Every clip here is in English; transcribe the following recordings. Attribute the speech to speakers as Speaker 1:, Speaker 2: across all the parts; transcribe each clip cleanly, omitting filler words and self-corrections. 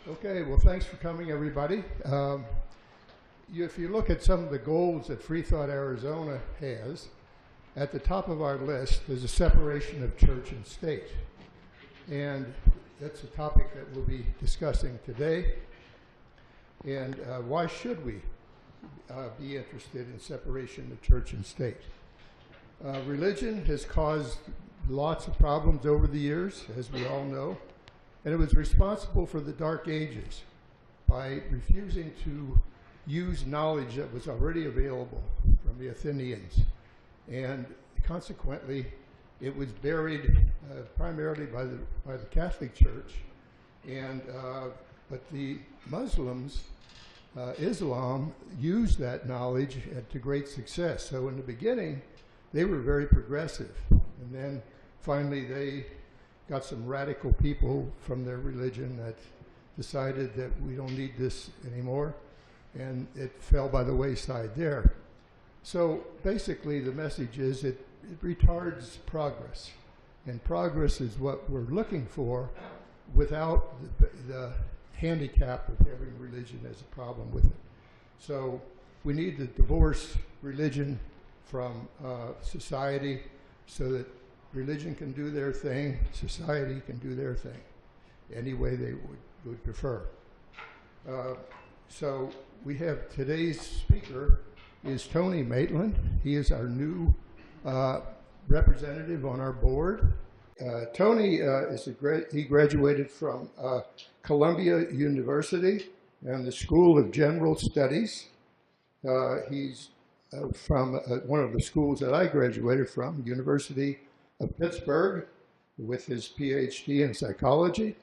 Speaker 1: Okay, well, thanks for coming, everybody. If you look at some of the goals that Free Thought Arizona has, at the top of our list is a separation of church and state. And that's a topic that we'll be discussing today. And why should we be interested in separation of church and state? Religion has caused lots of problems over the years, as we all know, and it was responsible for the Dark Ages by refusing to use knowledge that was already available from the Athenians. And consequently, it was buried primarily by the Catholic Church, and but the Muslims, Islam, used that knowledge to great success. So in the beginning, they were very progressive, and then finally they got some radical people from their religion that decided that we don't need this anymore, and it fell by the wayside there. So basically the message is it retards progress, and progress is what we're looking for without the handicap of having religion as a problem with it. So we need to divorce religion from society so that religion can do their thing, society can do their thing, any way they would prefer. So we have today's speaker is Toni Maitland. He is our new representative on our board. Toni he graduated from Columbia University and the School of General Studies. He's from one of the schools that I graduated from, University of Pittsburgh, with his PhD in psychology.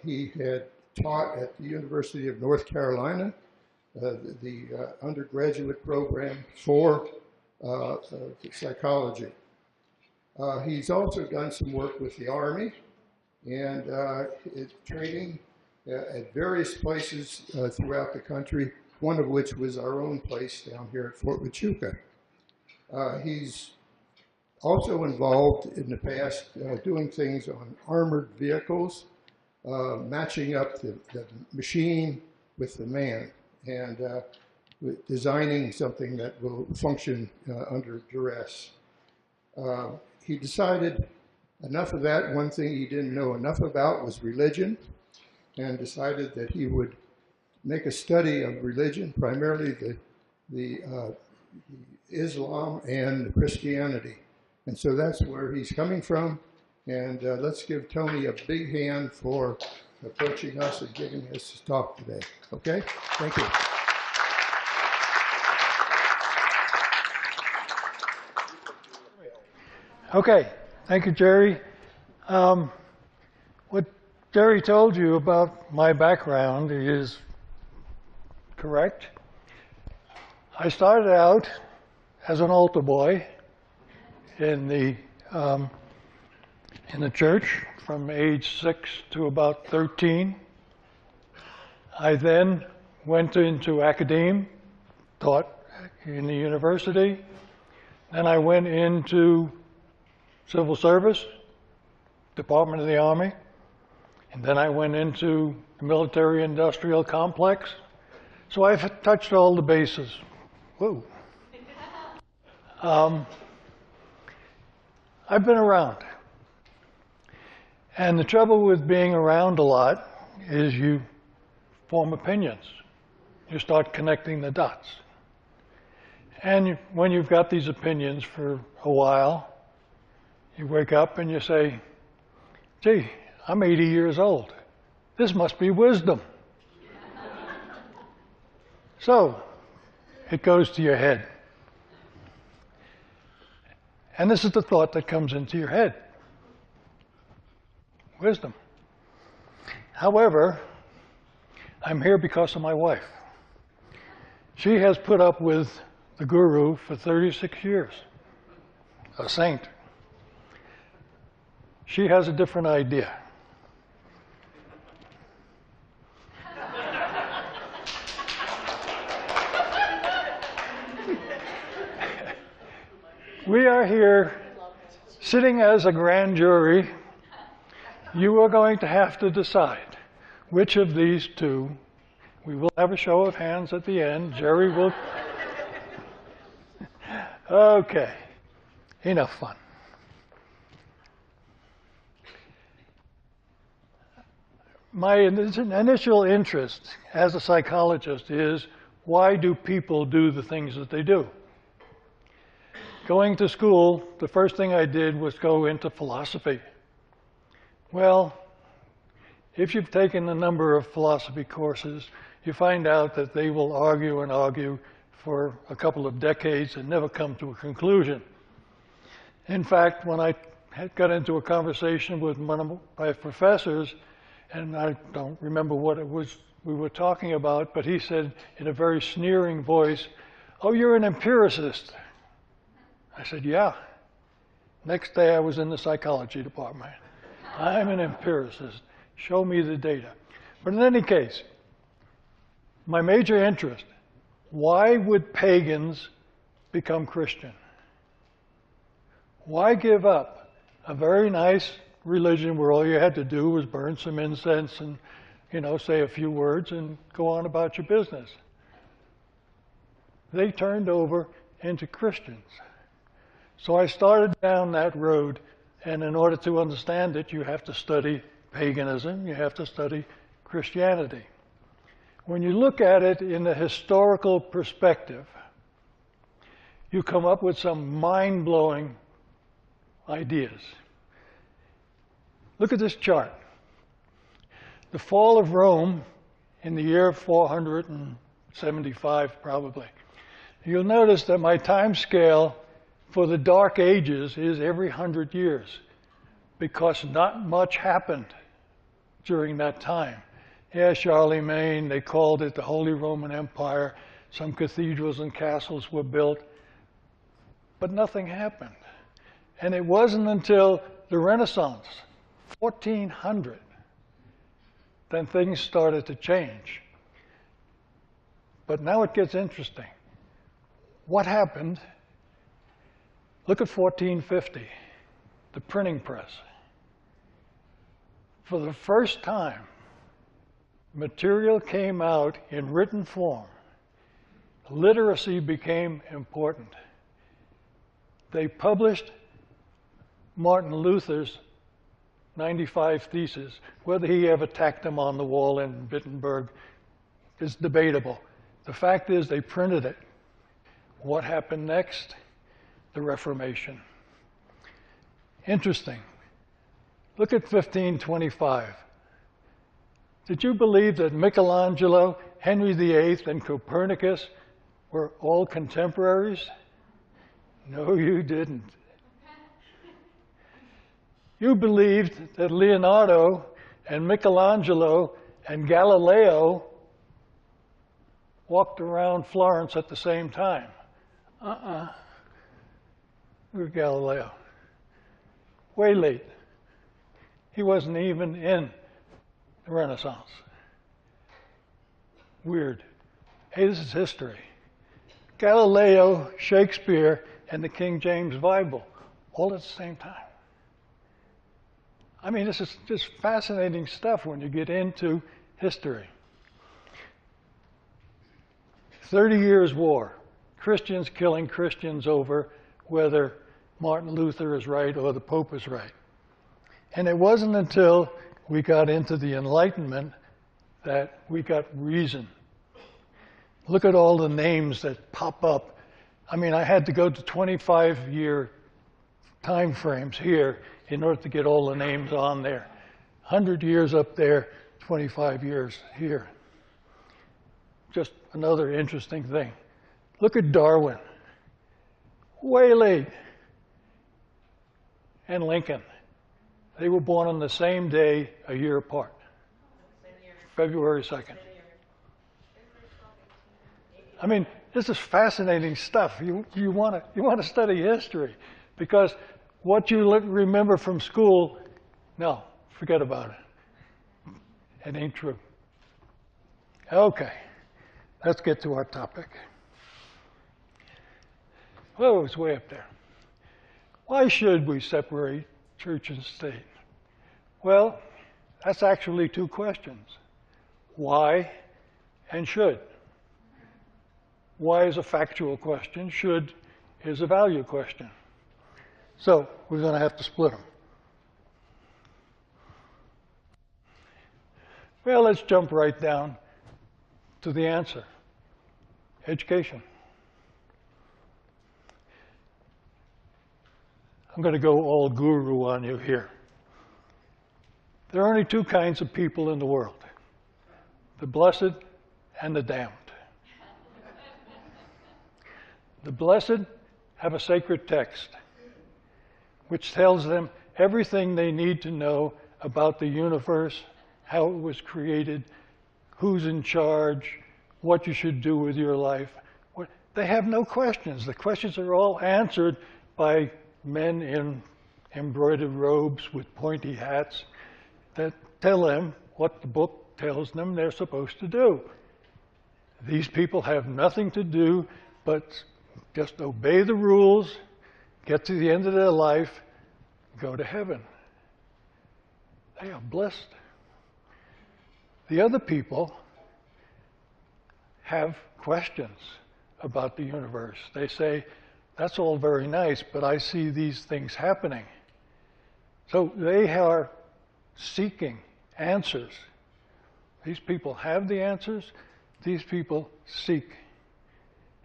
Speaker 1: He had taught at the University of North Carolina, the undergraduate program for psychology. He's also done some work with the Army and is training at various places throughout the country, one of which was our own place down here at Fort Huachuca. He's also involved in the past doing things on armored vehicles, matching up the machine with the man, and designing something that will function under duress. He decided enough of that. One thing he didn't know enough about was religion, and decided that he would make a study of religion, primarily the Islam and Christianity. And so that's where he's coming from. And let's give Toni a big hand for approaching us and giving us his talk today. Okay? Thank you.
Speaker 2: Okay. Thank you, Jerry. What Jerry told you about my background is correct. I started out as an altar boy in the church from age 6 to about 13. I then went into academe, taught in the university. Then I went into civil service, Department of the Army, and then I went into the military-industrial complex. So I've touched all the bases. Whoa. I've been around. And the trouble with being around a lot is you form opinions. You start connecting the dots. And when you've got these opinions for a while, you wake up and you say, gee, I'm 80 years old. This must be wisdom. So it goes to your head. And this is the thought that comes into your head. Wisdom. However, I'm here because of my wife. She has put up with the guru for 36 years, a saint. She has a different idea. We are here sitting as a grand jury. You are going to have to decide which of these two, we will have a show of hands at the end. Jerry will. Okay, enough fun. My initial interest as a psychologist is, why do people do the things that they do? Going to school, the first thing I did was go into philosophy. Well, if you've taken a number of philosophy courses, you find out that they will argue and argue for a couple of decades and never come to a conclusion. In fact, when I got into a conversation with one of my professors, and I don't remember what it was we were talking about, but he said in a very sneering voice, "Oh, you're an empiricist." I said, "Yeah." Next day I was in the psychology department. I'm an empiricist. Show me the data. But in any case, my major interest, why would pagans become Christian? Why give up a very nice religion where all you had to do was burn some incense and, say a few words and go on about your business? They turned over into Christians. So I started down that road, and in order to understand it, you have to study paganism, you have to study Christianity. When you look at it in a historical perspective, you come up with some mind-blowing ideas. Look at this chart. The fall of Rome in the year 475, probably. You'll notice that my time scale for the Dark Ages is every 100 years, because not much happened during that time. Yeah, Charlemagne, they called it the Holy Roman Empire. Some cathedrals and castles were built, but nothing happened. And it wasn't until the Renaissance, 1400, then things started to change. But now it gets interesting. What happened? Look at 1450, the printing press. For the first time, material came out in written form. Literacy became important. They published Martin Luther's 95 Theses. Whether he ever tacked them on the wall in Wittenberg is debatable. The fact is, they printed it. What happened next? The Reformation. Interesting. Look at 1525. Did you believe that Michelangelo, Henry VIII, and Copernicus were all contemporaries? No, you didn't. You believed that Leonardo and Michelangelo and Galileo walked around Florence at the same time. Where's Galileo? Way late. He wasn't even in the Renaissance. Weird. Hey, this is history. Galileo, Shakespeare, and the King James Bible, all at the same time. I mean, this is just fascinating stuff when you get into history. 30 Years' War. Christians killing Christians over whether Martin Luther is right or the Pope is right. And it wasn't until we got into the Enlightenment that we got reason. Look at all the names that pop up. I mean, I had to go to 25-year time frames here in order to get all the names on there. 100 years up there, 25 years here. Just another interesting thing. Look at Darwin. Way late. And Lincoln. They were born on the same day, a year apart. February 2nd. I mean, this is fascinating stuff. You want to study history, because what you remember from school, no, forget about it. It ain't true. Okay, let's get to our topic. Whoa, it's way up there. Why should we separate church and state? Well, that's actually two questions. Why and should. Why is a factual question. Should is a value question. So we're going to have to split them. Well, let's jump right down to the answer. Education. I'm going to go all guru on you here. There are only two kinds of people in the world, the blessed and the damned. The blessed have a sacred text which tells them everything they need to know about the universe, how it was created, who's in charge, what you should do with your life. They have no questions. The questions are all answered by men in embroidered robes with pointy hats that tell them what the book tells them they're supposed to do. These people have nothing to do but just obey the rules, get to the end of their life, go to heaven. They are blessed. The other people have questions about the universe. They say, that's all very nice, but I see these things happening. So they are seeking answers. These people have the answers. These people seek.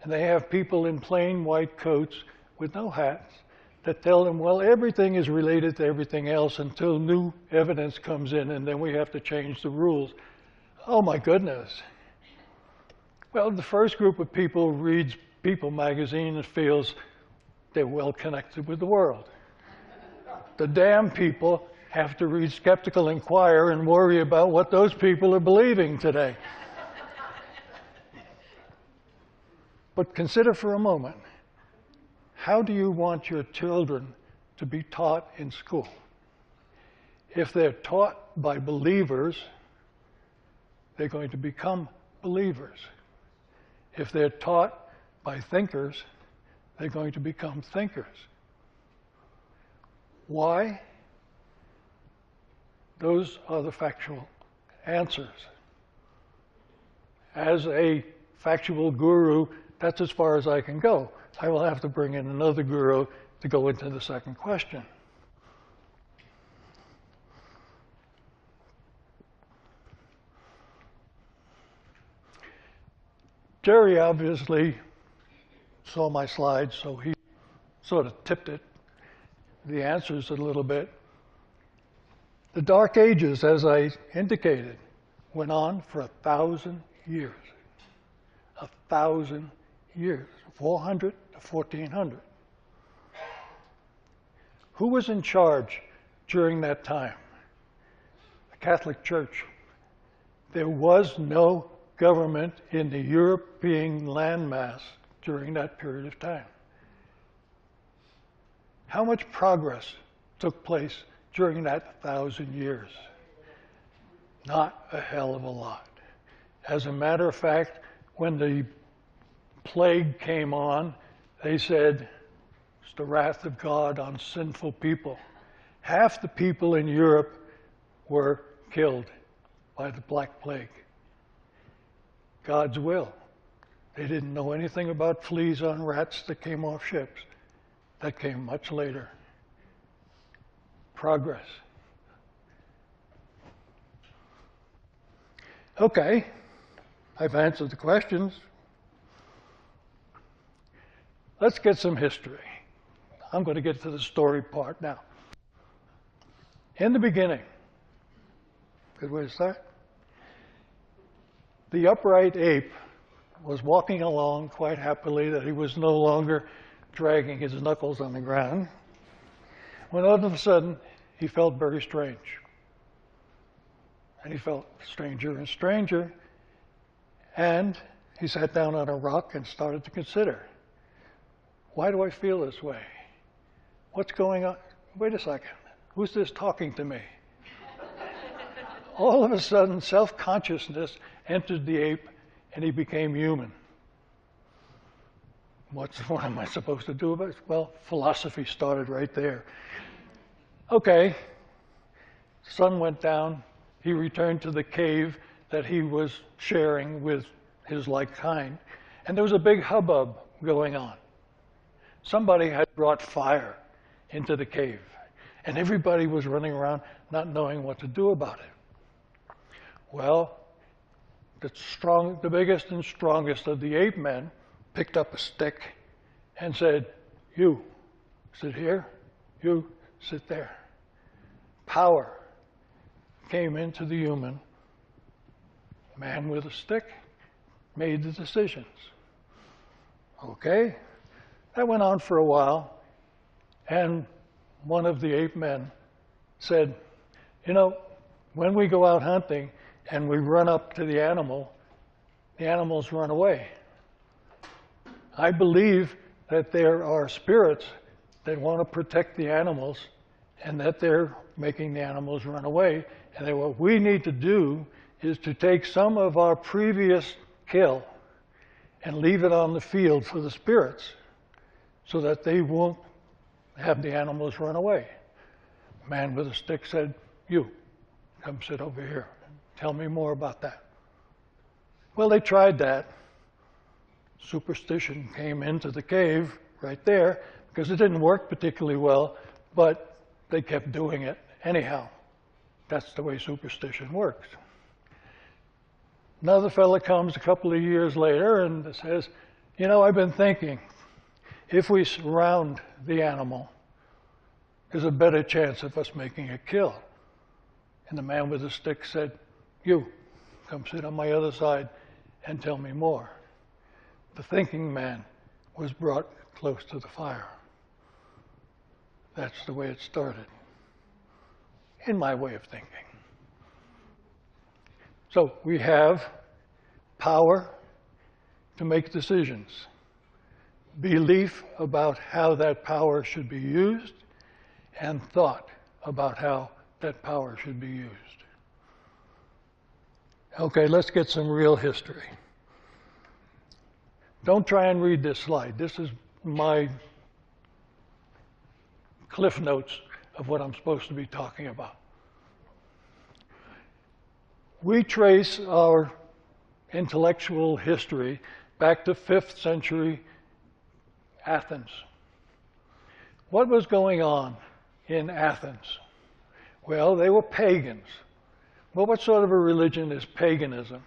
Speaker 2: And they have people in plain white coats with no hats that tell them, well, everything is related to everything else until new evidence comes in, and then we have to change the rules. Oh, my goodness. Well, the first group of people reads People magazine and feels they're well connected with the world. The damn people have to read Skeptical Inquirer and worry about what those people are believing today. But consider for a moment, how do you want your children to be taught in school? If they're taught by believers, they're going to become believers. If they're taught by thinkers, they're going to become thinkers. Why? Those are the factual answers. As a factual guru, that's as far as I can go. I will have to bring in another guru to go into the second question. Jerry obviously saw my slides, so he sort of tipped it, the answers a little bit. The Dark Ages, as I indicated, went on for 1,000 years. 1,000 years, 400 to 1400. Who was in charge during that time? The Catholic Church. There was no government in the European landmass during that period of time. How much progress took place during that 1,000 years? Not a hell of a lot. As a matter of fact, when the plague came on, they said, it's the wrath of God on sinful people. Half the people in Europe were killed by the Black Plague. God's will. They didn't know anything about fleas on rats that came off ships. That came much later. Progress. Okay, I've answered the questions. Let's get some history. I'm going to get to the story part now. In the beginning, good way to start. The upright ape was walking along quite happily, that he was no longer dragging his knuckles on the ground, when all of a sudden he felt very strange. And he felt stranger and stranger, and he sat down on a rock and started to consider, why do I feel this way? What's going on? Wait a second, who's this talking to me? All of a sudden, self-consciousness entered the ape, and he became human. What am I supposed to do about it? Well, philosophy started right there. Okay, sun went down. He returned to the cave that he was sharing with his like kind. And there was a big hubbub going on. Somebody had brought fire into the cave, and everybody was running around not knowing what to do about it. Well, the biggest and strongest of the ape men picked up a stick and said, "You, sit here. You, sit there." Power came into the human. Man with a stick made the decisions. Okay? That went on for a while, and one of the ape men said, "You know, when we go out hunting and we run up to the animals run away. I believe that there are spirits that want to protect the animals and that they're making the animals run away, and that what we need to do is to take some of our previous kill and leave it on the field for the spirits so that they won't have the animals run away." The man with a stick said, "You, come sit over here. Tell me more about that." Well, they tried that. Superstition came into the cave right there because it didn't work particularly well, but they kept doing it anyhow. That's the way superstition works. Another fella comes a couple of years later and says, "You know, I've been thinking, if we surround the animal, there's a better chance of us making a kill." And the man with the stick said, "You, come sit on my other side and tell me more." The thinking man was brought close to the fire. That's the way it started, in my way of thinking. So we have power to make decisions, belief about how that power should be used, and thought about how that power should be used. Okay, let's get some real history. Don't try and read this slide. This is my cliff notes of what I'm supposed to be talking about. We trace our intellectual history back to 5th century Athens. What was going on in Athens? Well, they were pagans. Well, what sort of a religion is paganism?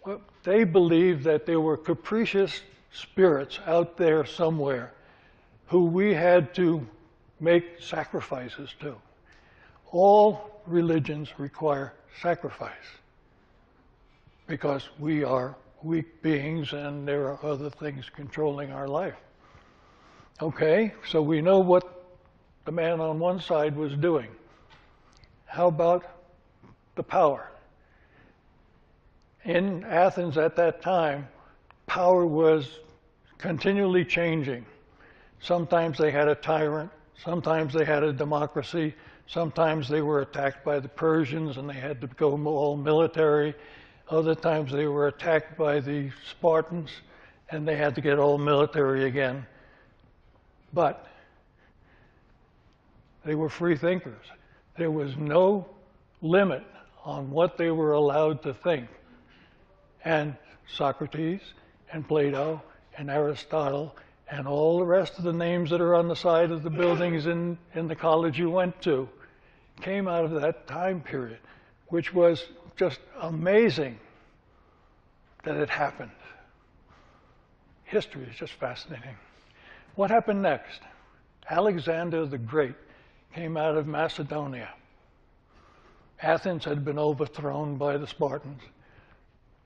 Speaker 2: Well, they believed that there were capricious spirits out there somewhere who we had to make sacrifices to. All religions require sacrifice because we are weak beings and there are other things controlling our life. Okay, so we know what the man on one side was doing. How about the power? In Athens at that time, power was continually changing. Sometimes they had a tyrant, sometimes they had a democracy, sometimes they were attacked by the Persians and they had to go all military. Other times they were attacked by the Spartans and they had to get all military again. But they were free thinkers. There was no limit on what they were allowed to think. And Socrates and Plato and Aristotle and all the rest of the names that are on the side of the buildings in the college you went to came out of that time period, which was just amazing that it happened. History is just fascinating. What happened next? Alexander the Great came out of Macedonia. Athens had been overthrown by the Spartans.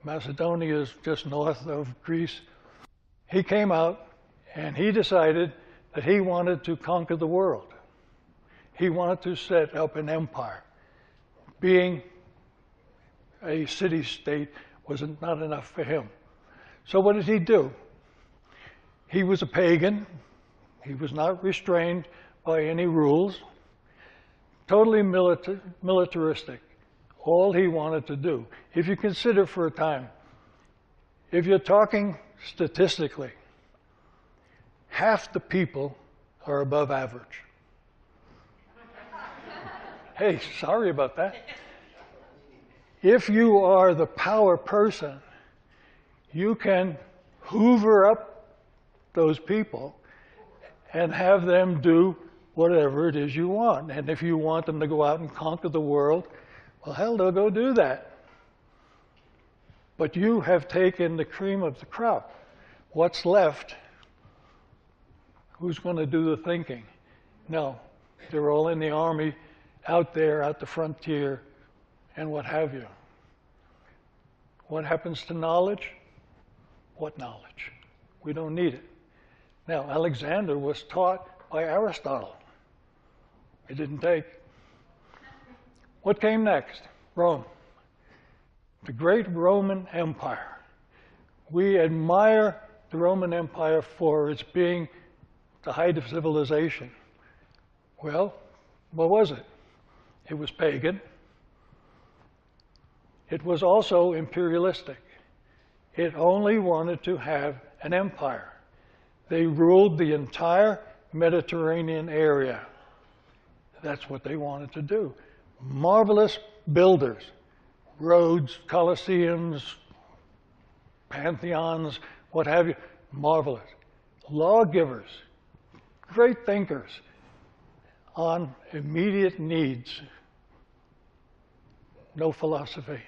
Speaker 2: Macedonia is just north of Greece. He came out and he decided that he wanted to conquer the world. He wanted to set up an empire. Being a city-state was not enough for him. So what did he do? He was a pagan. He was not restrained by any rules. Totally militaristic. All he wanted to do. If you consider for a time, if you're talking statistically, half the people are above average. Hey, sorry about that. If you are the power person, you can hoover up those people and have them do whatever it is you want. And if you want them to go out and conquer the world, well, hell, they'll go do that. But you have taken the cream of the crop. What's left? Who's going to do the thinking? No, they're all in the army, out there, at the frontier, and what have you. What happens to knowledge? What knowledge? We don't need it. Now, Alexander was taught by Aristotle. It didn't take. What came next? Rome. The great Roman Empire. We admire the Roman Empire for its being the height of civilization. Well, what was it? It was pagan. It was also imperialistic. It only wanted to have an empire. They ruled the entire Mediterranean area. That's what they wanted to do. Marvelous builders. Roads, colosseums, pantheons, what have you. Marvelous. Lawgivers. Great thinkers on immediate needs. No philosophy.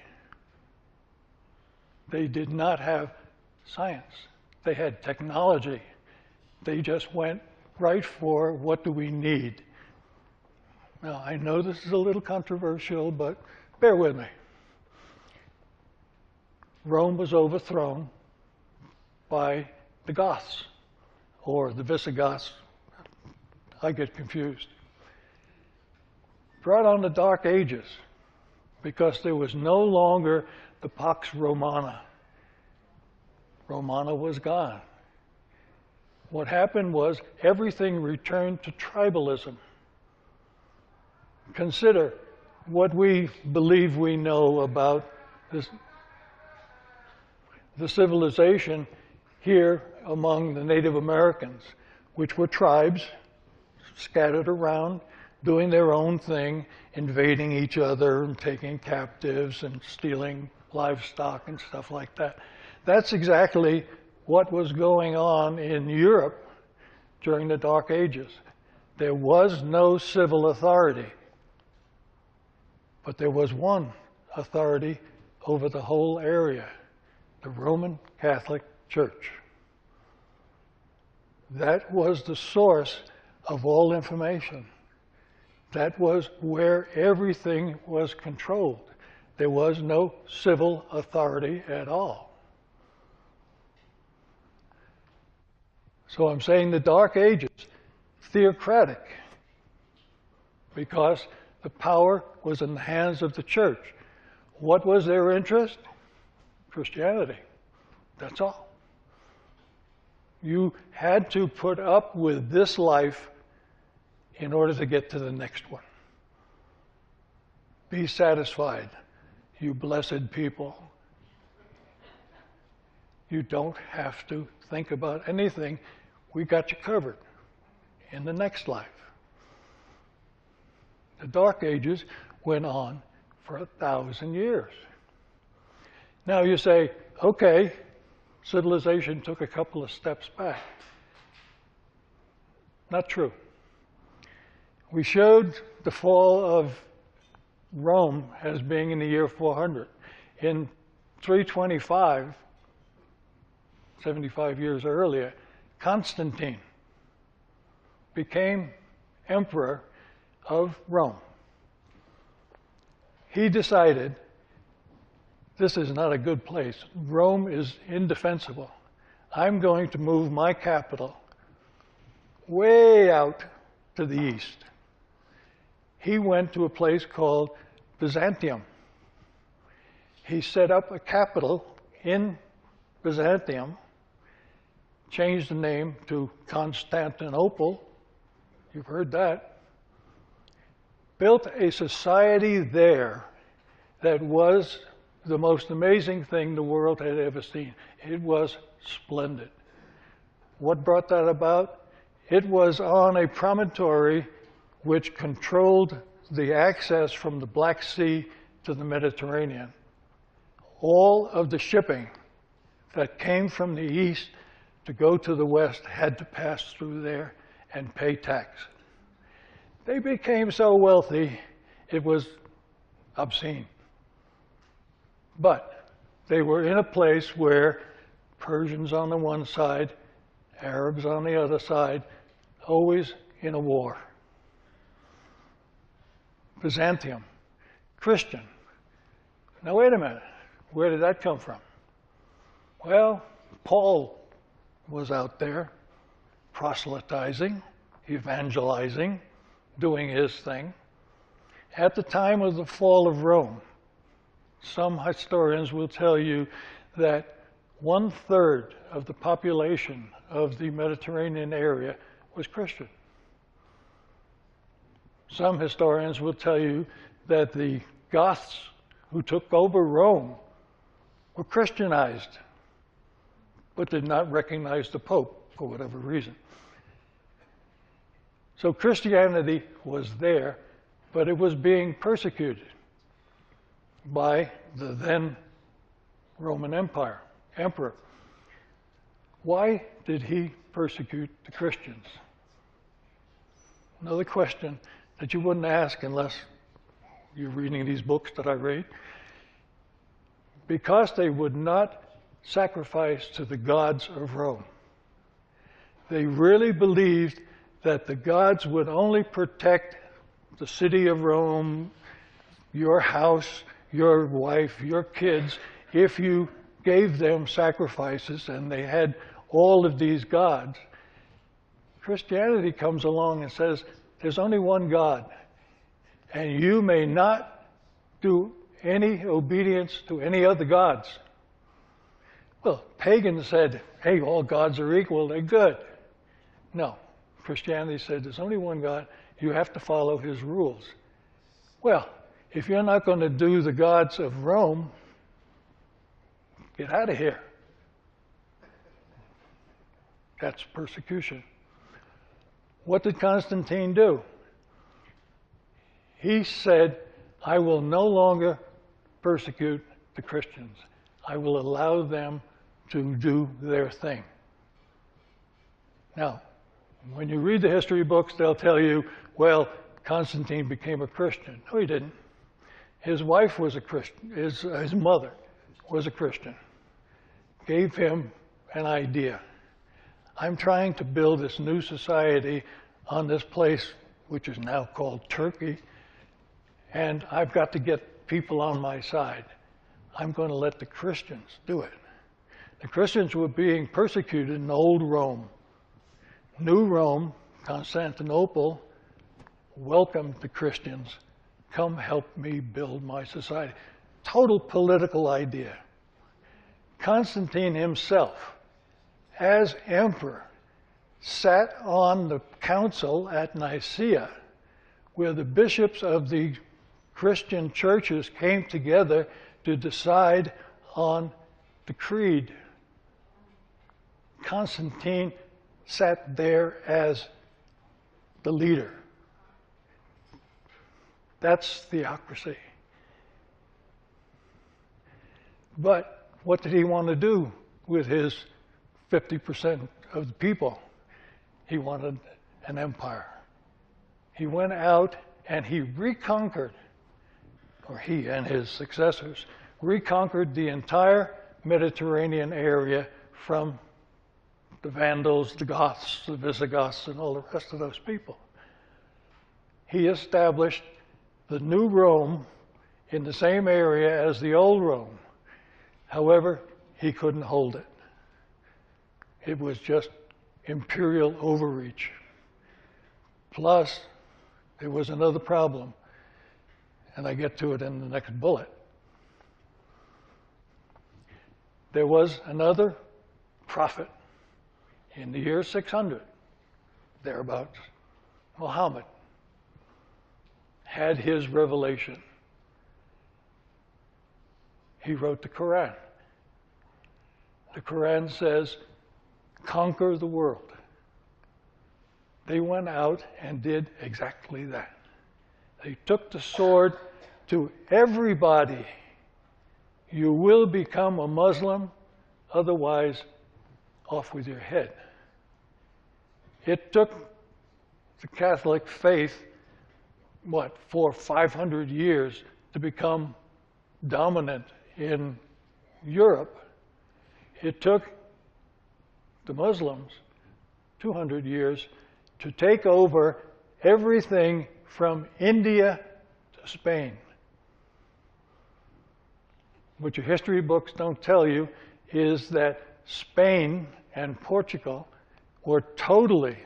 Speaker 2: They did not have science. They had technology. They just went right for what do we need. Now, I know this is a little controversial, but bear with me. Rome was overthrown by the Goths, or the Visigoths. I get confused. Brought on the Dark Ages because there was no longer the Pax Romana. Romana was gone. What happened was everything returned to tribalism. Consider what we believe we know about this, the civilization here among the Native Americans, which were tribes scattered around, doing their own thing, invading each other and taking captives and stealing livestock and stuff like that. That's exactly what was going on in Europe during the Dark Ages. There was no civil authority, but there was one authority over the whole area, the Roman Catholic Church. That was the source of all information. That was where everything was controlled. There was no civil authority at all. So I'm saying the Dark Ages, theocratic, because the power was in the hands of the church. What was their interest? Christianity. That's all. You had to put up with this life in order to get to the next one. Be satisfied, you blessed people. You don't have to think about anything. We got you covered in the next life. The Dark Ages went on for 1,000 years. Now you say, okay, civilization took a couple of steps back. Not true. We showed the fall of Rome as being in the year 400. In 325, 75 years earlier, Constantine became emperor of Rome. He decided, this is not a good place. Rome is indefensible. I'm going to move my capital way out to the east. He went to a place called Byzantium. He set up a capital in Byzantium, changed the name to Constantinople. You've heard that. Built a society there that was the most amazing thing the world had ever seen. It was splendid. What brought that about? It was on a promontory which controlled the access from the Black Sea to the Mediterranean. all of the shipping that came from the east to go to the west had to pass through there and pay tax. They became so wealthy, it was obscene. But they were in a place where Persians on the one side, Arabs on the other side, always in a war. Byzantium, Christian. Now wait a minute, where did that come from? Well, Paul was out there proselytizing, evangelizing, doing his thing. At the time of the fall of Rome, some historians will tell you that 1/3 of the population of the Mediterranean area was Christian. Some historians will tell you that the Goths who took over Rome were Christianized, but did not recognize the Pope for whatever reason. So Christianity was there, but it was being persecuted by the then Roman Empire, emperor. Why did he persecute the Christians? Another question that you wouldn't ask unless you're reading these books that I read. Because they would not sacrifice to the gods of Rome. They really believed that the gods would only protect the city of Rome, your house, your wife, your kids, if you gave them sacrifices, and they had all of these gods. Christianity comes along and says, there's only one God, and you may not do any obedience to any other gods. Well, pagans said, hey, all gods are equal, they're good. No, Christianity said there's only one God, you have to follow his rules. Well, if you're not going to do the gods of Rome, get out of here. That's persecution. What did Constantine do? He said, I will no longer persecute the Christians. I will allow them to do their thing. Now, when you read the history books, they'll tell you, well, Constantine became a Christian. No, he didn't. His wife was a Christian. His mother was a Christian. Gave him an idea. I'm trying to build this new society on this place, which is now called Turkey, and I've got to get people on my side. I'm going to let the Christians do it. The Christians were being persecuted in old Rome. New Rome, Constantinople, welcomed the Christians. Come help me build my society. Total political idea. Constantine himself, as emperor, sat on the council at Nicaea, where the bishops of the Christian churches came together to decide on the creed. Constantine sat there as the leader. That's theocracy. But what did he want to do with his 50% of the people? He wanted an empire. He went out and he reconquered, or he and his successors, reconquered the entire Mediterranean area from the Vandals, the Goths, the Visigoths, and all the rest of those people. He established the new Rome in the same area as the old Rome. However, he couldn't hold it. It was just imperial overreach. Plus, there was another problem, and I get to it in the next bullet. There was another prophet in the year 600, thereabouts. Muhammad had his revelation. He wrote the Quran. The Quran says, conquer the world. They went out and did exactly that. They took the sword to everybody you will become a Muslim, otherwise off with your head. It took the Catholic faith, 400 or 500 years to become dominant in Europe. It took the Muslims 200 years to take over everything from India to Spain. What your history books don't tell you is that Spain and Portugal were totally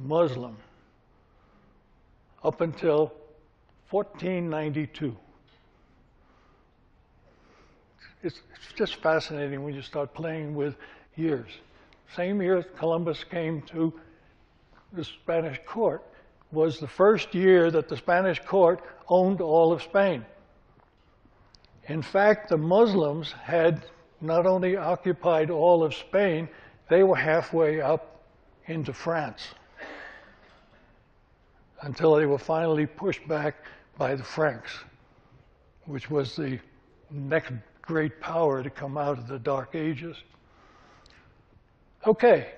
Speaker 2: Muslim up until 1492. It's just fascinating when you start playing with years. Same year Columbus came to the Spanish court was the first year that the Spanish court owned all of Spain. In fact, the Muslims had not only occupied all of Spain, they were halfway up into France until they were finally pushed back by the Franks, which was the next great power to come out of the Dark Ages. Okay,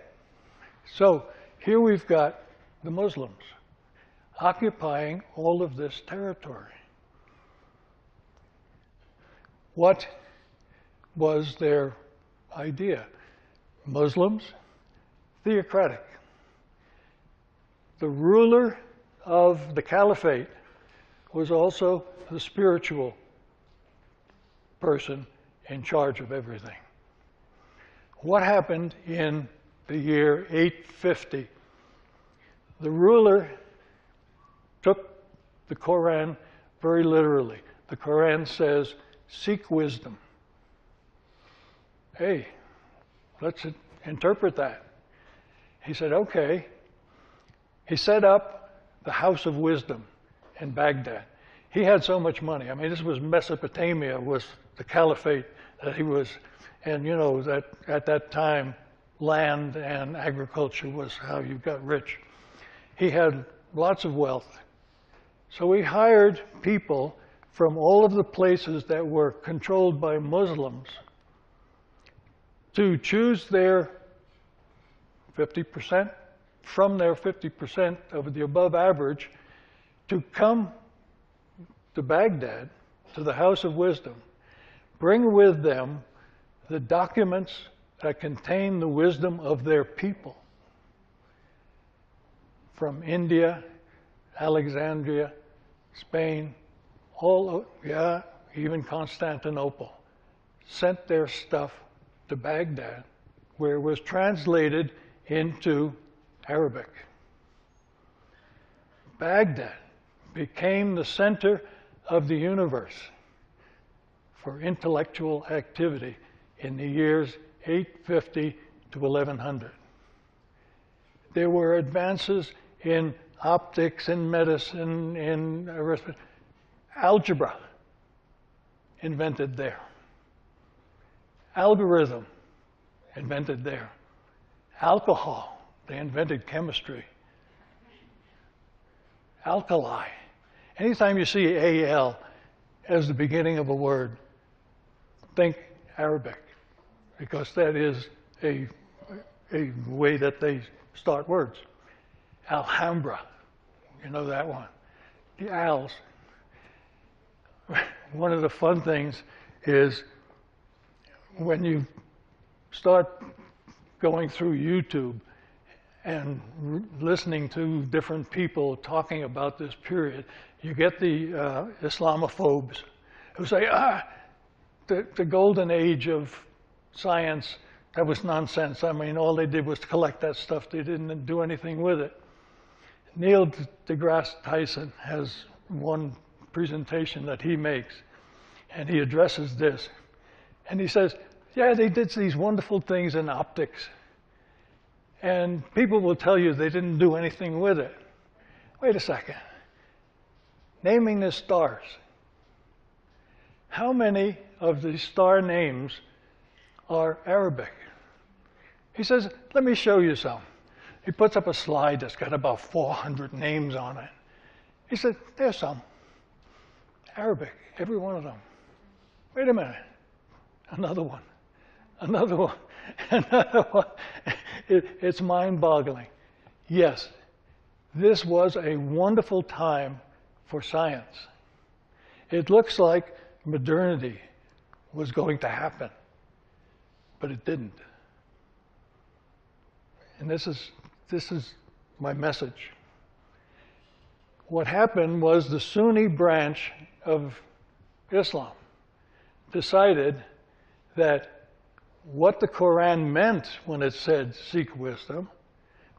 Speaker 2: so here we've got the Muslims occupying all of this territory. What was their idea? Muslims, theocratic. The ruler of the caliphate was also the spiritual person in charge of everything. What happened in the year 850? The ruler took the Quran very literally. The Quran says, seek wisdom. Hey, let's interpret that. He said, okay. He set up the House of Wisdom in Baghdad. He had so much money. I mean, this was Mesopotamia, was the caliphate that he was. And you know that at that time, land and agriculture was how you got rich. He had lots of wealth. So he hired people from all of the places that were controlled by Muslims to choose their 50%, from their 50% of the above average, to come to Baghdad, to the House of Wisdom, bring with them the documents that contain the wisdom of their people. From India, Alexandria, Spain, even Constantinople, sent their stuff to Baghdad, where it was translated into Arabic. Baghdad became the center of the universe for intellectual activity in the years 850 to 1100. There were advances in optics, in medicine, in arithmetic. Algebra invented there. Algorithm invented there. Alcohol, they invented chemistry. Alkali. Anytime you see AL as the beginning of a word, think Arabic, because that is a way that they start words. Alhambra, you know that one. The Als. One of the fun things is when you start going through YouTube and listening to different people talking about this period, you get the Islamophobes who say, the golden age of science, that was nonsense. I mean, all they did was collect that stuff. They didn't do anything with it. Neil deGrasse Tyson has one presentation that he makes, and he addresses this. And he says, yeah, they did these wonderful things in optics. And people will tell you they didn't do anything with it. Wait a second. Naming the stars. How many of the star names are Arabic? He says, let me show you some. He puts up a slide that's got about 400 names on it. He said, there's some. Arabic, every one of them. Wait a minute. another one, another one, another one. It's mind-boggling. Yes, this was a wonderful time for science. It looks like modernity was going to happen, but it didn't. And this is my message. What happened was the Sunni branch of Islam decided that what the Quran meant when it said seek wisdom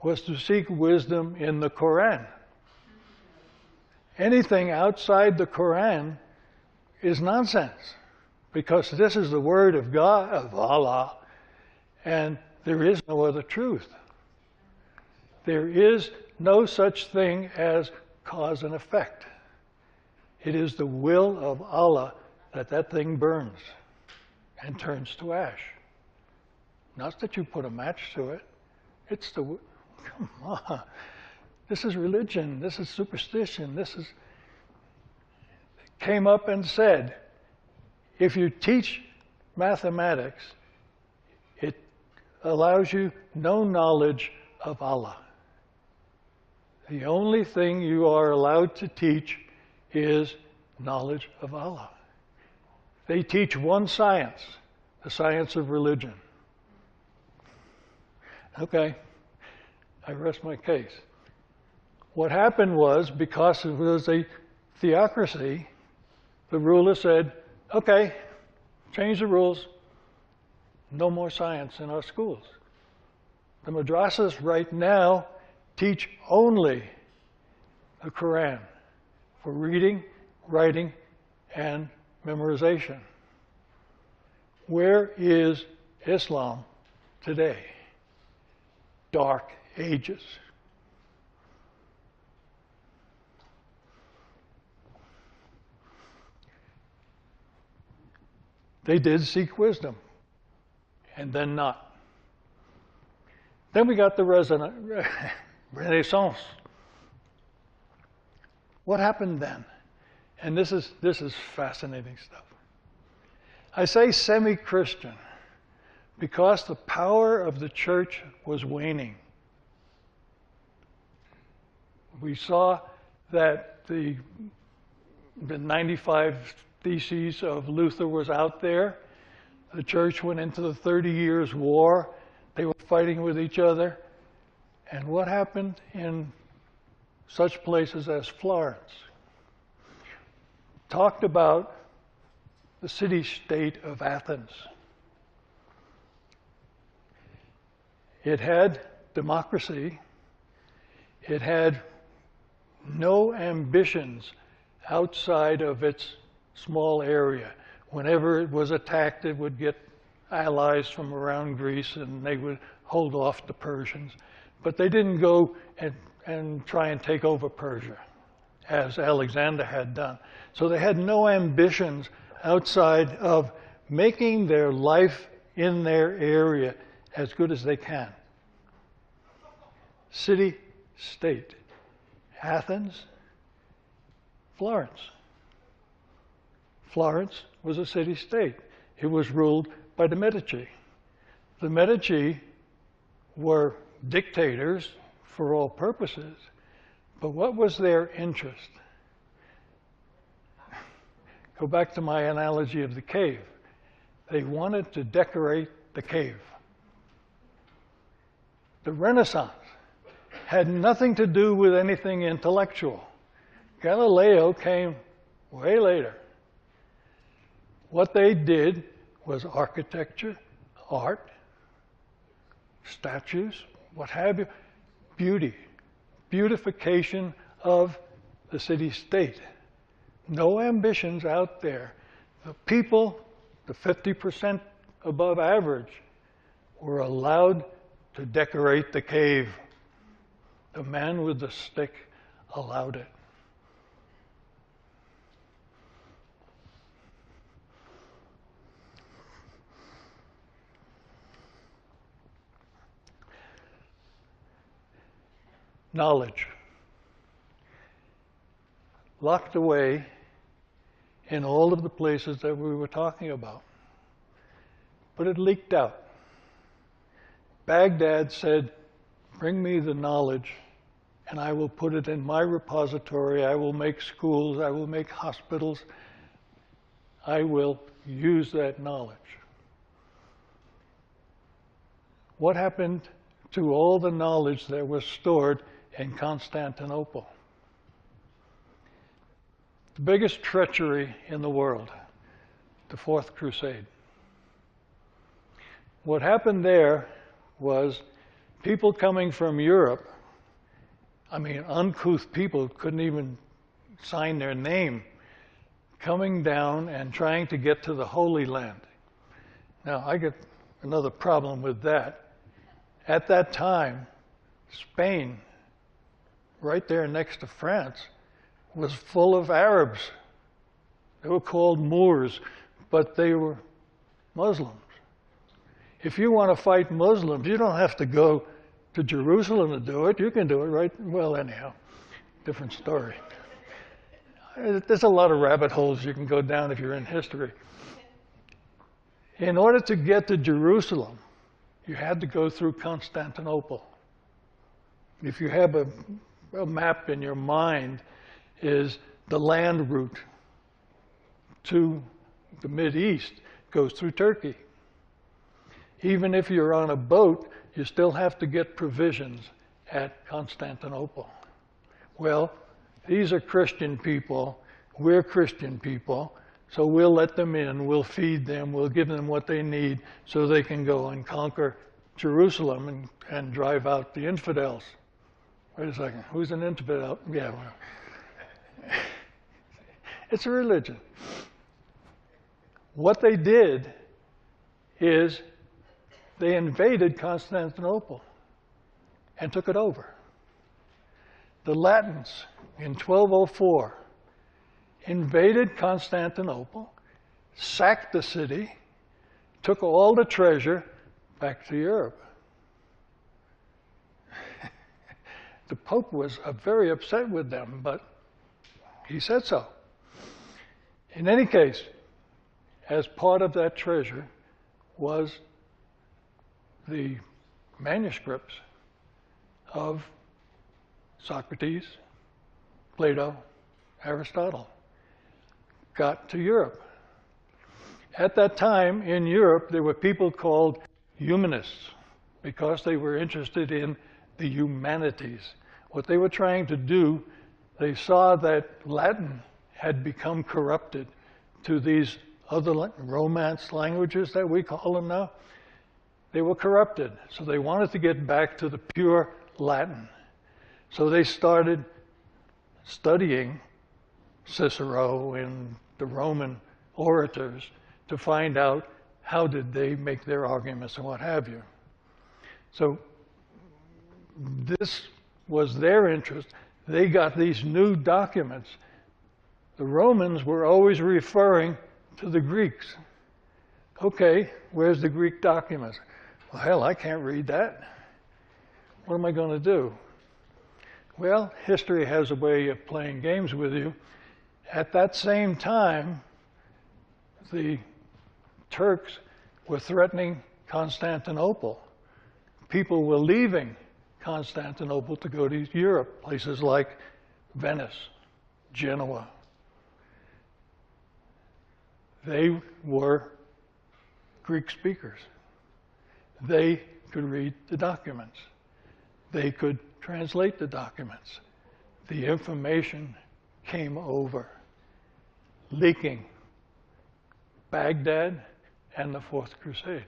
Speaker 2: was to seek wisdom in the Quran. Anything outside the Quran is nonsense, because this is the word of God, of Allah, and there is no other truth. There is no such thing as cause and effect. It is the will of Allah that that thing burns and turns to ash. Not that you put a match to it. It's the, come on. This is religion. This is superstition. This is, came up and said, if you teach mathematics, it allows you no knowledge of Allah. The only thing you are allowed to teach is knowledge of Allah. They teach one science, the science of religion. Okay, I rest my case. What happened was, because it was a theocracy, the ruler said, okay, change the rules. No more science in our schools. The madrasas right now teach only the Quran for reading, writing, and memorization. Where is Islam today? Dark ages. They did seek wisdom, and then not. Then we got the Renaissance. What happened then? And this is fascinating stuff. I say semi-Christian because the power of the church was waning. We saw that the 95 Theses of Luther was out there. The church went into the 30 Years' War. They were fighting with each other. And what happened in such places as Florence? Talked about the city-state of Athens. It had democracy. It had no ambitions outside of its small area. Whenever it was attacked, it would get allies from around Greece, and they would hold off the Persians. But they didn't go and try and take over Persia, as Alexander had done. So they had no ambitions outside of making their life in their area as good as they can. City, state. Athens, Florence. Florence was a city-state. It was ruled by the Medici. The Medici were dictators for all purposes, but what was their interest? Go back to my analogy of the cave. They wanted to decorate the cave. The Renaissance had nothing to do with anything intellectual. Galileo came way later. What they did was architecture, art, statues, what have you, beauty, beautification of the city-state. No ambitions out there. The people, the 50% above average, were allowed to decorate the cave. The man with the stick allowed it. Knowledge. Locked away in all of the places that we were talking about. but it leaked out. Baghdad said, bring me the knowledge and I will put it in my repository. I will make schools. I will make hospitals. I will use that knowledge. What happened to all the knowledge that was stored in Constantinople? The biggest treachery in the world, the Fourth Crusade. What happened there was people coming from Europe, I mean, uncouth people couldn't even sign their name, coming down and trying to get to the Holy Land. Now, I get another problem with that. At that time, Spain, right there next to France, was full of Arabs. They were called Moors, but they were Muslims. If you want to fight Muslims, you don't have to go to Jerusalem to do it. You can do it right, well, anyhow, different story. There's a lot of rabbit holes you can go down if you're in history. In order to get to Jerusalem, you had to go through Constantinople. If you have a map in your mind, is the land route to the Mideast goes through Turkey. Even if you're on a boat, you still have to get provisions at Constantinople. Well, these are Christian people, we're Christian people, so we'll let them in, we'll feed them, we'll give them what they need so they can go and conquer Jerusalem and drive out the infidels. Wait a second, who's an infidel? Yeah, well, it's a religion. What they did is they invaded Constantinople and took it over. The Latins in 1204 invaded Constantinople, sacked the city, took all the treasure back to Europe. The Pope was very upset with them, but he said so. In any case, as part of that treasure was the manuscripts of Socrates, Plato, Aristotle, got to Europe. At that time in Europe, there were people called humanists because they were interested in the humanities. What they were trying to do, they saw that Latin had become corrupted to these other Romance languages that we call them now. They were corrupted, so they wanted to get back to the pure Latin. So they started studying Cicero and the Roman orators to find out how did they make their arguments and what have you. So this was their interest. They got these new documents. The Romans were always referring to the Greeks. Okay, where's the Greek documents? Well, hell, I can't read that. What am I going to do? Well, history has a way of playing games with you. At that same time, the Turks were threatening Constantinople. People were leaving Constantinople to go to Europe, places like Venice, Genoa. They were Greek speakers. They could read the documents. They could translate the documents. The information came over, leaking. Baghdad and the Fourth Crusade.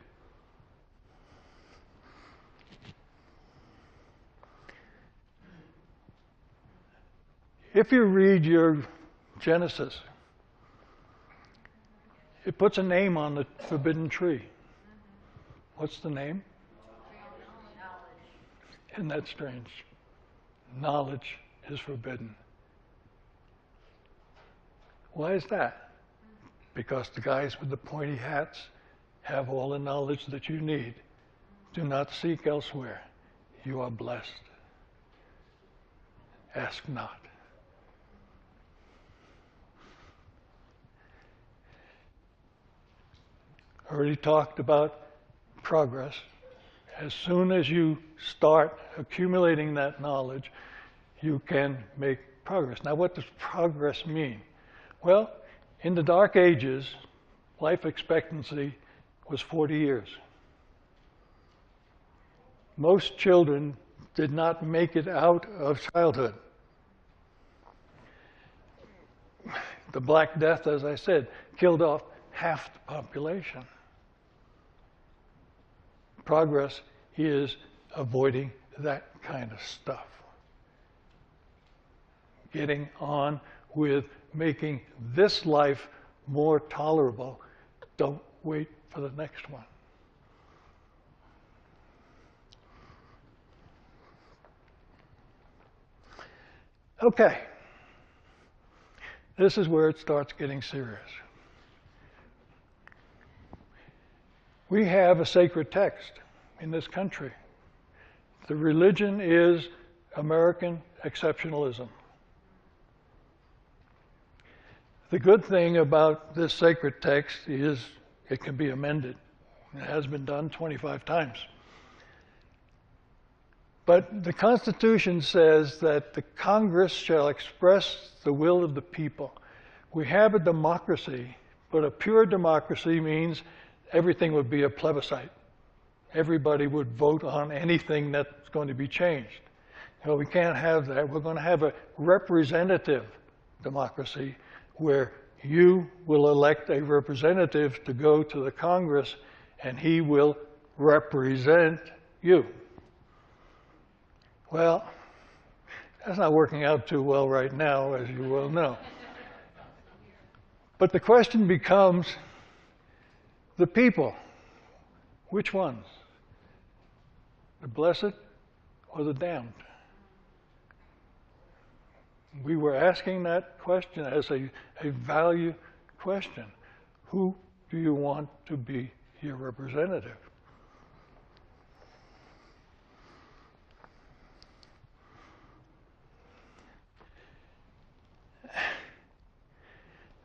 Speaker 2: If you read your Genesis, it puts a name on the forbidden tree. What's the name? Isn't that strange? Knowledge is forbidden. Why is that? Because the guys with the pointy hats have all the knowledge that you need. Do not seek elsewhere. You are blessed. Ask not. I already talked about progress. As soon as you start accumulating that knowledge, you can make progress. Now, what does progress mean? Well, in the Dark Ages, life expectancy was 40 years. Most children did not make it out of childhood. The Black Death, as I said, killed off half the population. Progress is avoiding that kind of stuff. Getting on with making this life more tolerable. Don't wait for the next one. Okay. This is where it starts getting serious. We have a sacred text in this country. The religion is American exceptionalism. The good thing about this sacred text is it can be amended. It has been done 25 times. But the Constitution says that the Congress shall express the will of the people. We have a democracy, but a pure democracy means everything would be a plebiscite. Everybody would vote on anything that's going to be changed. No, we can't have that. We're going to have a representative democracy where you will elect a representative to go to the Congress and he will represent you. Well, that's not working out too well right now, as you well know. But the question becomes, the people, which ones? The blessed or the damned? We were asking that question as a value question. Who do you want to be your representative?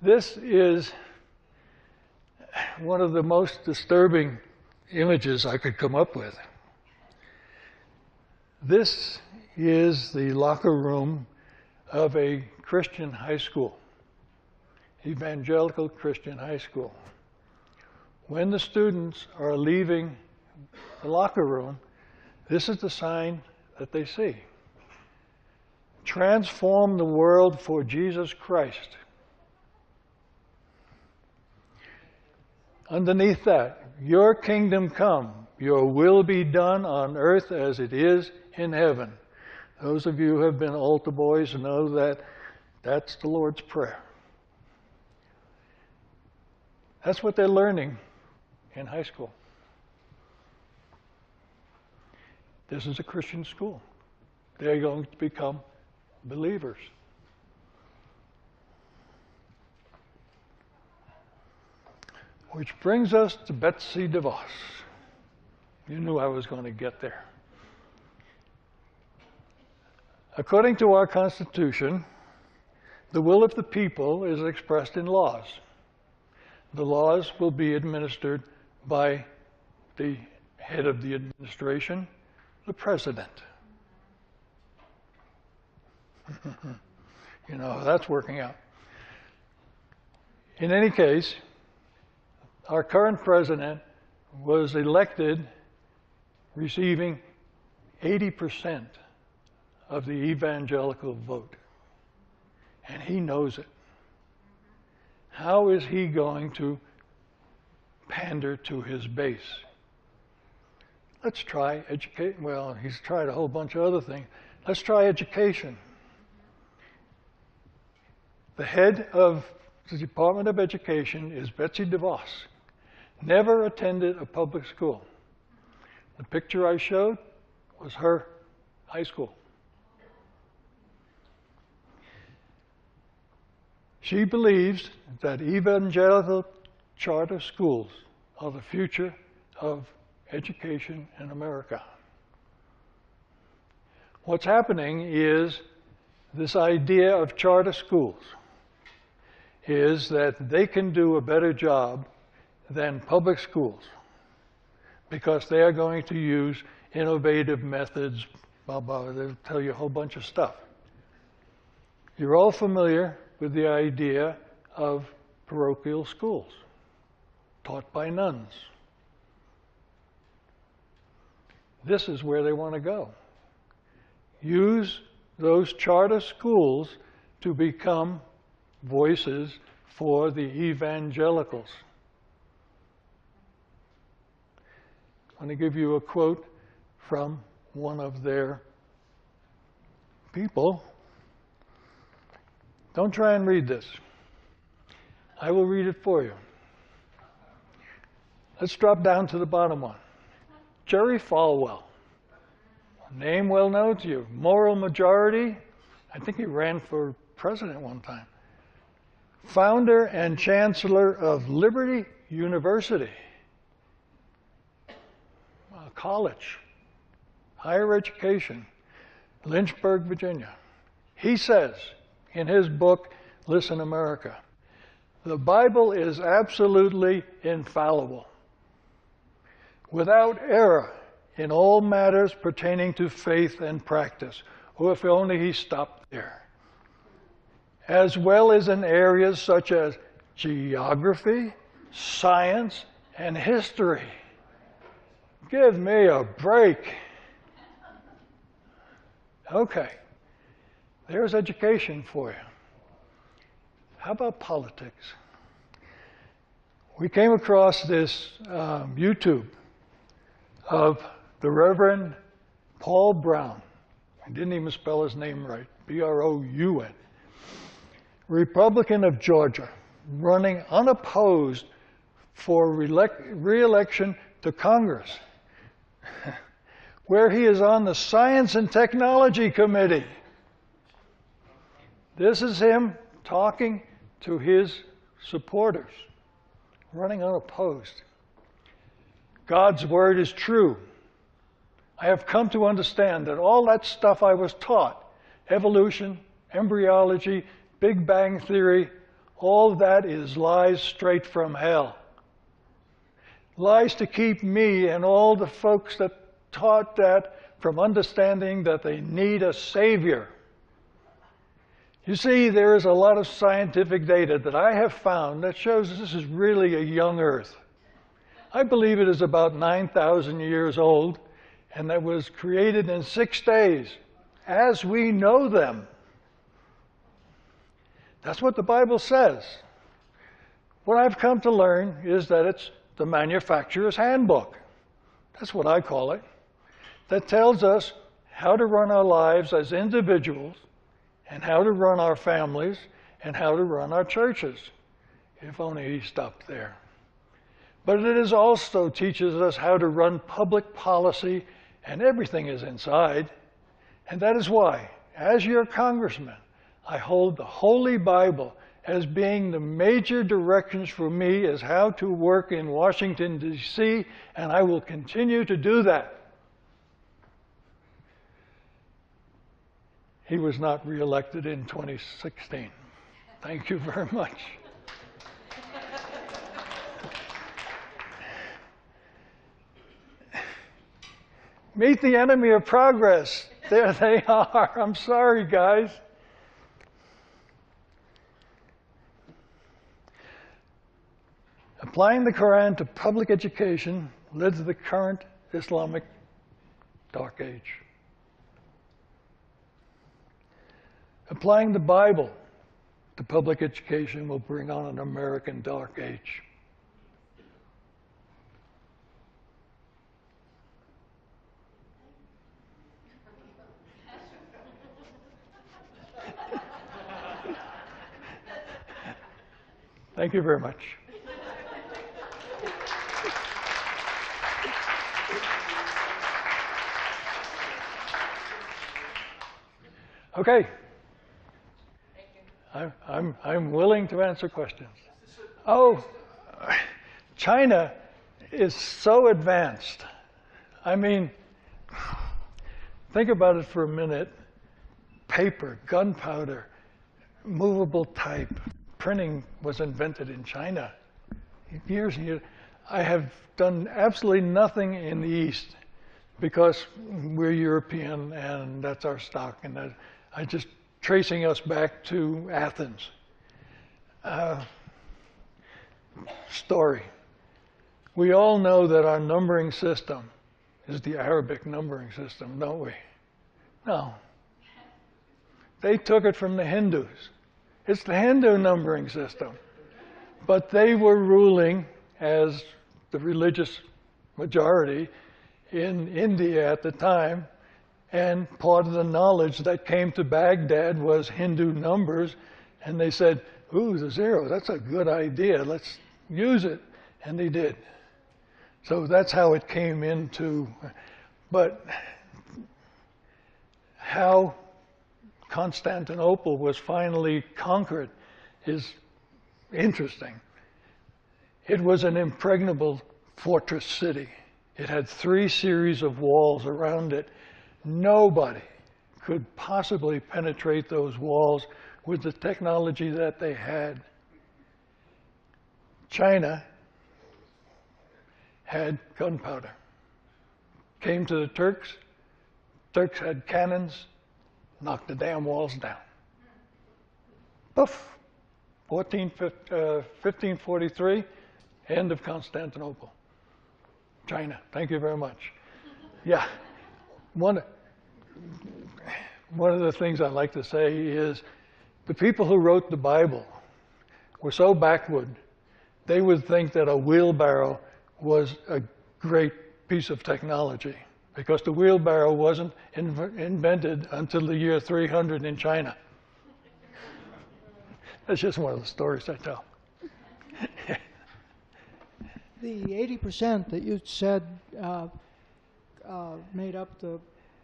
Speaker 2: This is one of the most disturbing images I could come up with. This is the locker room of a Christian high school, evangelical Christian high school. When the students are leaving the locker room, this is the sign that they see. Transform the world for Jesus Christ. Underneath that, your kingdom come, your will be done on earth as it is in heaven. Those of you who have been altar boys know that that's the Lord's Prayer. That's what they're learning in high school. This is a Christian school. They're going to become believers. Which brings us to Betsy Devos. You knew I was going to get there. According to our Constitution, the will of the people is expressed in laws. The laws will be administered by the head of the administration, the president. You know how that's working out. In any case, our current president was elected receiving 80% of the evangelical vote. And he knows it. How is he going to pander to his base? Let's try education. Well, he's tried a whole bunch of other things. Let's try education. The head of the Department of Education is Betsy Devos. Never attended a public school. The picture I showed was her high school. She believes that evangelical charter schools are the future of education in America. What's happening is this idea of charter schools is that they can do a better job than public schools, because they are going to use innovative methods, blah, blah, they'll tell you a whole bunch of stuff. You're all familiar with the idea of parochial schools, taught by nuns. This is where they want to go. Use those charter schools to become voices for the evangelicals. I'm going to give you a quote from one of their people. Don't try and read this. I will read it for you. Let's drop down to the bottom one. Jerry Falwell, name well known to you, moral majority. I think he ran for president one time. Founder and chancellor of Liberty University, a college, higher education, Lynchburg, Virginia. He says in his book, Listen, America, the Bible is absolutely infallible, without error in all matters pertaining to faith and practice. Oh, if only he stopped there. As well as in areas such as geography, science, and history. Give me a break. Okay, there's education for you. How about politics? We came across this YouTube of the Reverend Paul Brown. I didn't even spell his name right, B-R-O-U-N. Republican of Georgia, running unopposed for re-election to Congress, where he is on the Science and Technology Committee. This is him talking to his supporters, running unopposed. God's word is true. I have come to understand that all that stuff I was taught, evolution, embryology, Big Bang Theory, all that is lies straight from hell. Lies to keep me and all the folks that taught that from understanding that they need a savior. You see, there is a lot of scientific data that I have found that shows this is really a young Earth. I believe it is about 9,000 years old, and that was created in 6 days, as we know them. That's what the Bible says. What I've come to learn is that it's the manufacturer's handbook. That's what I call it. That tells us how to run our lives as individuals, and how to run our families, and how to run our churches. If only he stopped there. But it also teaches us how to run public policy, and everything is inside. And that is why, as your congressman, I hold the Holy Bible as being the major directions for me as how to work in Washington, D.C., and I will continue to do that. He was not reelected in 2016. Thank you very much. Meet the enemy of progress. There they are. I'm sorry, guys. Applying the Quran to public education led to the current Islamic Dark Age. Applying the Bible to public education will bring on an American Dark Age. Thank you very much. Okay. I'm willing to answer questions. Oh, China is so advanced. I mean, think about it for a minute. Paper, gunpowder, movable type, printing was invented in China years and years. I have done absolutely nothing in the East because we're European and that's our stock. And I just tracing us back to Athens. Story. We all know that our numbering system is the Arabic numbering system, don't we? No. They took it from the Hindus. It's the Hindu numbering system. But they were ruling as the religious majority in India at the time, and part of the knowledge that came to Baghdad was Hindu numbers, and they said, ooh, the zero, that's a good idea, let's use it, and they did. So that's how it came into, but how Constantinople was finally conquered is interesting. It was an impregnable fortress city. It had 3 series of walls around it. Nobody could possibly penetrate those walls with the technology that they had. China had gunpowder. Came to the Turks. Turks had cannons, knocked the damn walls down. Poof! 1543, end of Constantinople. China, thank you very much. Yeah, one of the things I like to say is the people who wrote the Bible were so backward, they would think that a wheelbarrow was a great piece of technology because the wheelbarrow wasn't invented until the year 300 in China. That's just one of the stories I tell.
Speaker 3: The 80% that you said made up the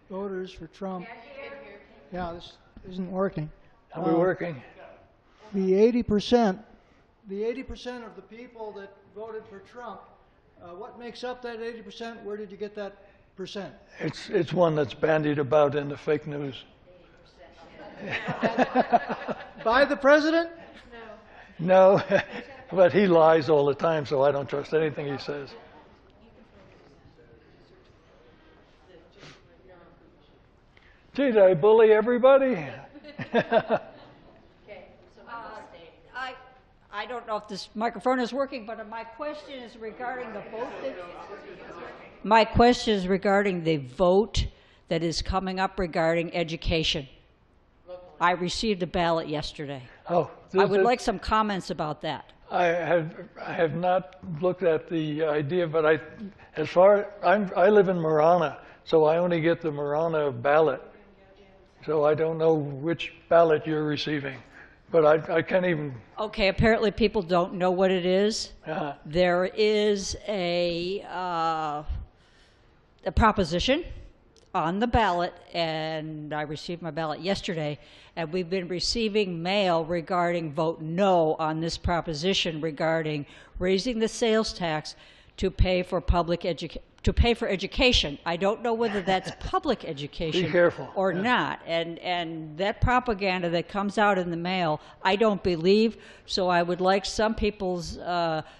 Speaker 3: voters for Trump. Yeah, this isn't working.
Speaker 2: Are we working?
Speaker 3: The 80% of the people that voted for Trump, what makes up that 80%? Where did you get that percent?
Speaker 2: It's one that's bandied about in the fake news.
Speaker 3: By the president?
Speaker 2: No, but he lies all the time, so I don't trust anything he says. Gee, did I bully everybody?
Speaker 4: I don't know if this microphone is working, but my question is regarding the vote. My question is regarding the vote that is coming up regarding education. I received a ballot yesterday.
Speaker 2: Oh,
Speaker 4: I would like some comments about that.
Speaker 2: I have not looked at the idea, but I live in Marana, so I only get the Marana ballot. So I don't know which ballot you're receiving, but I can't even.
Speaker 4: Okay, apparently people don't know what it is.
Speaker 2: Uh-huh.
Speaker 4: There is a proposition on the ballot, and I received my ballot yesterday, and we've been receiving mail regarding vote no on this proposition regarding raising the sales tax to pay for education. I don't know whether that's public education
Speaker 2: Be careful.
Speaker 4: or not, and that propaganda that comes out in the mail, I don't believe, so I would like some people's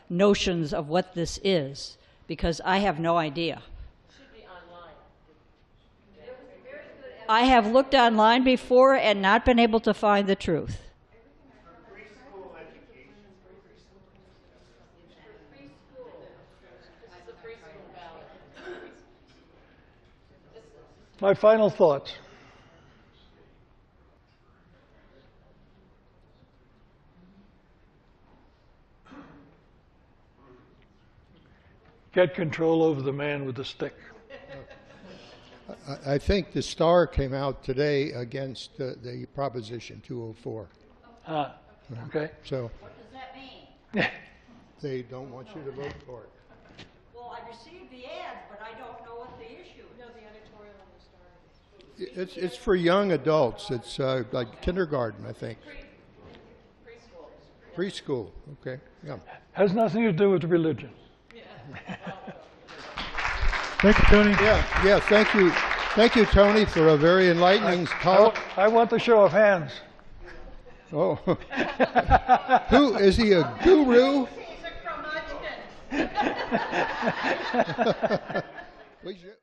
Speaker 4: notions of what this is, because I have no idea. I have looked online before and not been able to find the truth.
Speaker 2: My final thoughts. Get control over the man with the stick.
Speaker 1: I think the Star came out today against the Proposition 204.
Speaker 2: Okay.
Speaker 1: So
Speaker 4: What does that mean?
Speaker 1: they don't want you to vote for it.
Speaker 4: Well, I received the ad, but I don't know what the issue is. No, the editorial on the Star.
Speaker 1: It's for young adults. It's like kindergarten, I think. Preschool. Okay. Yeah.
Speaker 2: Has nothing to do with religion.
Speaker 3: Thank you, Tony.
Speaker 1: Yeah. Thank you, Tony, for a very enlightening talk.
Speaker 2: I want the show of hands.
Speaker 1: Oh, who is he? A guru?
Speaker 5: He's a curmudgeon.
Speaker 1: We should.